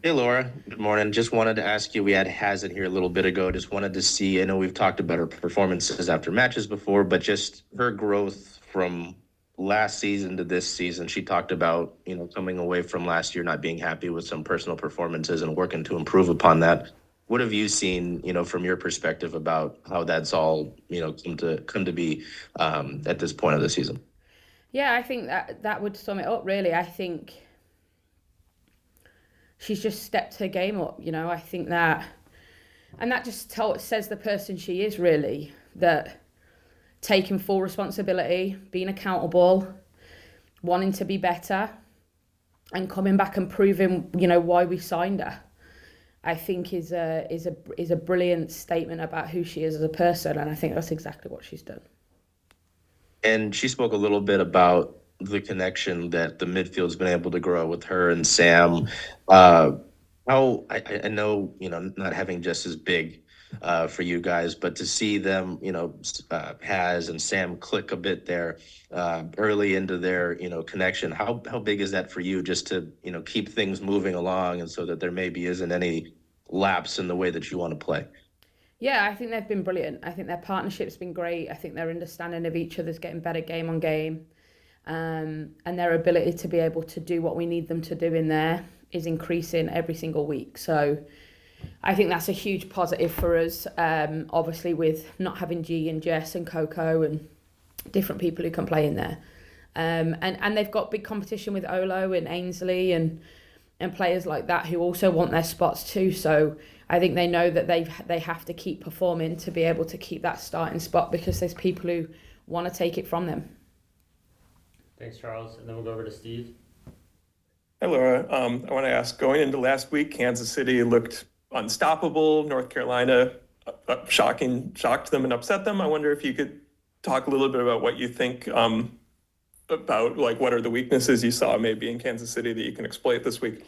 Hey Laura, good morning. Just wanted to ask you, we had Hazard here a little bit ago. Just wanted to see, I know we've talked about her performances after matches before, but just her growth from last season to this season. She talked about, coming away from last year not being happy with some personal performances and working to improve upon that. What have you seen, from your perspective about how that's all, come to be at this point of the season? Yeah, I think that would sum it up really. I think she's just stepped her game up, I think that and that just says the person she is really, that taking full responsibility, being accountable, wanting to be better and coming back and proving, why we signed her. I think is a brilliant statement about who she is as a person, and I think that's exactly what she's done. And she spoke a little bit about the connection that the midfield's been able to grow with her and Sam. Uh, how I know, not having just as big for you guys, but to see them, Has and Sam click a bit there early into their, connection. How big is that for you, just to, keep things moving along, and so that there maybe isn't any lapse in the way that you want to play? Yeah, I think they've been brilliant. I think their partnership's been great. I think their understanding of each other's getting better game on game. And their ability to be able to do what we need them to do in there is increasing every single week. So I think that's a huge positive for us. Obviously, with not having G and Jess and Coco and different people who can play in there. And they've got big competition with Olo and Ainsley and players like that who also want their spots too. So I think they know that they have to keep performing to be able to keep that starting spot, because there's people who want to take it from them. Thanks, Charles. And then we'll go over to Steve. Hi, Laura. I want to ask, going into last week, Kansas City looked unstoppable. North Carolina shocked them and upset them. I wonder if you could talk a little bit about what you think about, like, what are the weaknesses you saw maybe in Kansas City that you can exploit this week?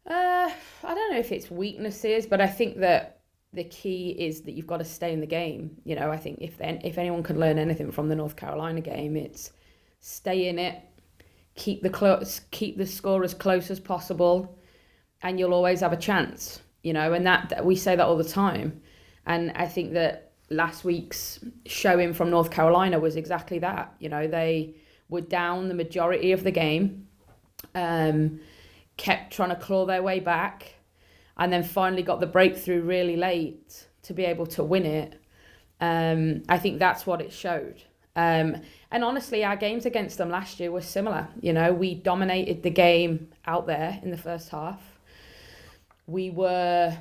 I don't know if it's weaknesses, but I think that the key is that you've got to stay in the game. I think if anyone can learn anything from the North Carolina game, it's stay in it, keep the score as close as possible, and you'll always have a chance. And that we say that all the time. And I think that last week's showing from North Carolina was exactly that. They were down the majority of the game, um, kept trying to claw their way back, and then finally got the breakthrough really late to be able to win it. I think that's what it showed. And honestly, our games against them last year were similar. We dominated the game out there in the first half. We were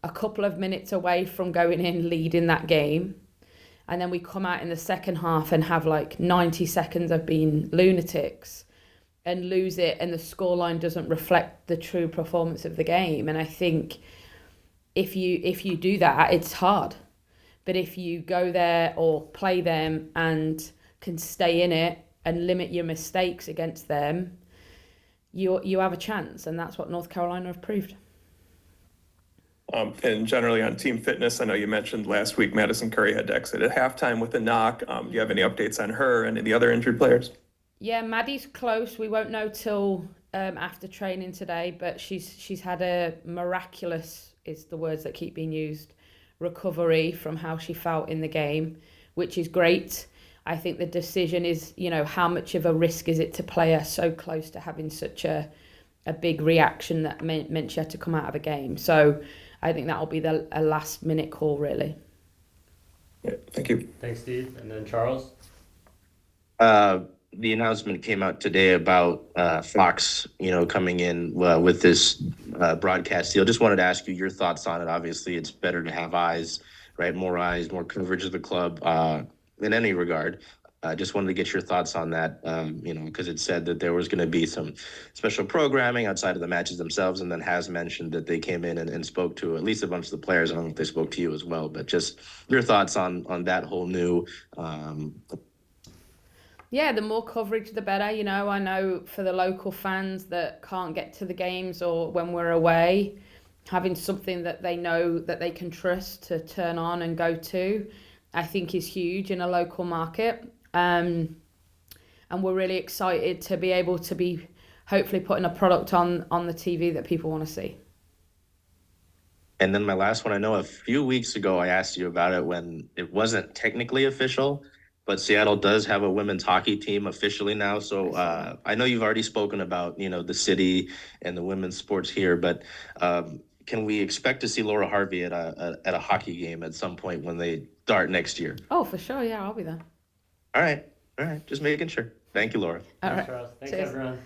a couple of minutes away from going in leading that game. And then we come out in the second half and have like 90 seconds of being lunatics and lose it, and the scoreline doesn't reflect the true performance of the game. And I think if you do that, it's hard. But if you go there or play them and can stay in it and limit your mistakes against them, you have a chance, and that's what North Carolina have proved. And generally on team fitness, I know you mentioned last week Madison Curry had to exit at halftime with a knock. Do you have any updates on her and the other injured players? Yeah, Maddie's close. We won't know till after training today, but she's had a miraculous, is the words that keep being used, recovery from how she felt in the game, which is great. I think the decision is, how much of a risk is it to play her so close to having such a big reaction that meant she had to come out of a game. So I think that'll be a last minute call, really. Yeah, thank you. Thanks, Steve. And then Charles. uh, the announcement came out today about Fox, coming in with this broadcast deal. Just wanted to ask you your thoughts on it. Obviously, it's better to have eyes, right? More eyes, more coverage of the club in any regard. Just wanted to get your thoughts on that, because it said that there was going to be some special programming outside of the matches themselves, and then has mentioned that they came in and spoke to at least a bunch of the players. I don't know if they spoke to you as well, but just your thoughts on that whole new Yeah, the more coverage, the better. I know for the local fans that can't get to the games or when we're away, having something that they know that they can trust to turn on and go to, I think is huge in a local market. And we're really excited to be able to be hopefully putting a product on the TV that people want to see. And then my last one, I know a few weeks ago I asked you about it when it wasn't technically official, but Seattle does have a women's hockey team officially now. So I know you've already spoken about, the city and the women's sports here, but can we expect to see Laura Harvey at a hockey game at some point when they start next year? Oh, for sure. Yeah, I'll be there. All right. Just making sure. Thank you, Laura. All Thanks, right. Charles. Thanks, Cheers. everyone.